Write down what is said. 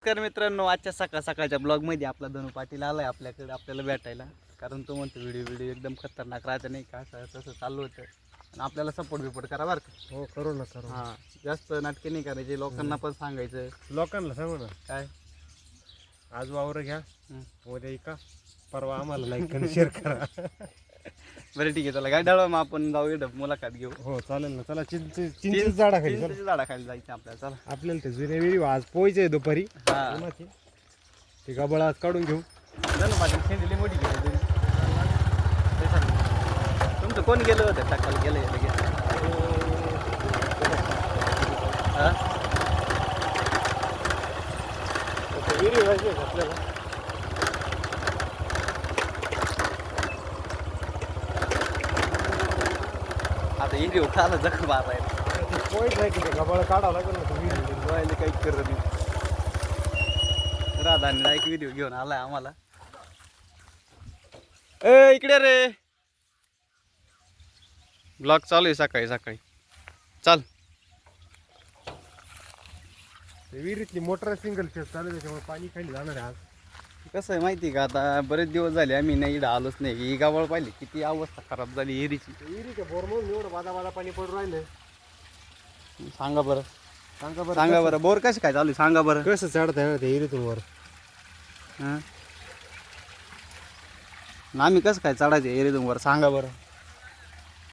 नमस्कार मित्रांनो, आजच्या सकाळच्या ब्लॉगमध्ये आपला धनु पाटील आलाय आपल्याकडे आपल्याला भेटायला. कारण तो म्हणतो व्हिडिओ एकदम खतरनाक राहते नाही का, तसं चालू होतं. आणि आपल्याला सपोर्ट करा बरं का. हो करू ना करू. हां, जास्त नाटके नाही करायचे, लोकांना पण सांगायचं. लोकांना सांगू ना काय आज वावर घ्या, उद्या इका, परवा आम्हाला लाईक आणि शेअर करा. बरं ठीक आहे, चला काय डाळवा मग आपण जाऊ इकडं मुलाखत घेऊ. हो चालेल ना, चला चिंच झाडाखाली चला. चिंचेच्या झाडाखाली जायचं आपल्याला. चला आपल्याला ते जुने व्हिडिओ आज पोहायचे दुपारी. हां, उन्हाचे. ते गबाळ आज काढून घेऊ. धनु पाटील शेंडली मोठी गेली तुम्ही. तुमचं कोण गेलं होतं सकाळी गेलं लगेच? हां, व्हिडिओ पाहिजे आपल्याला. आता व्हिडिओ खाला जखम मारायला पोहायचं आहे की ते गबाळ काढावं लागेल ना तुम्ही. व्हायला काही करत नाही. राधाने एक व्हिडिओ घेऊन आलाय आम्हाला. ए इकडे रे, ब्लॉग चालू आहे सकाळी सकाळी. चाल. विहिरीतली मोटर सिंगल फेस चालू आहे, त्याच्यामुळे पाणी खाली जाणार आहे आज. कसं आहे माहिती आहे का, आता बरेच दिवस झाले आम्ही नाही इकडं आलोच नाही. ही गावळ पाहिली किती अवस्था खराब झाली एरीची. विहिरीच्या बोरमधून एवढं बादा पाणी पडून राहिलं. सांगा बरं, सांगा सांगा बरं, बोर कशी काय चालू आहे सांगा बरं. कसं चढत आहे ना ते विहिरीतून वर. हां, आम्ही कसं काय चढायचं एरीतून वर सांगा बरं.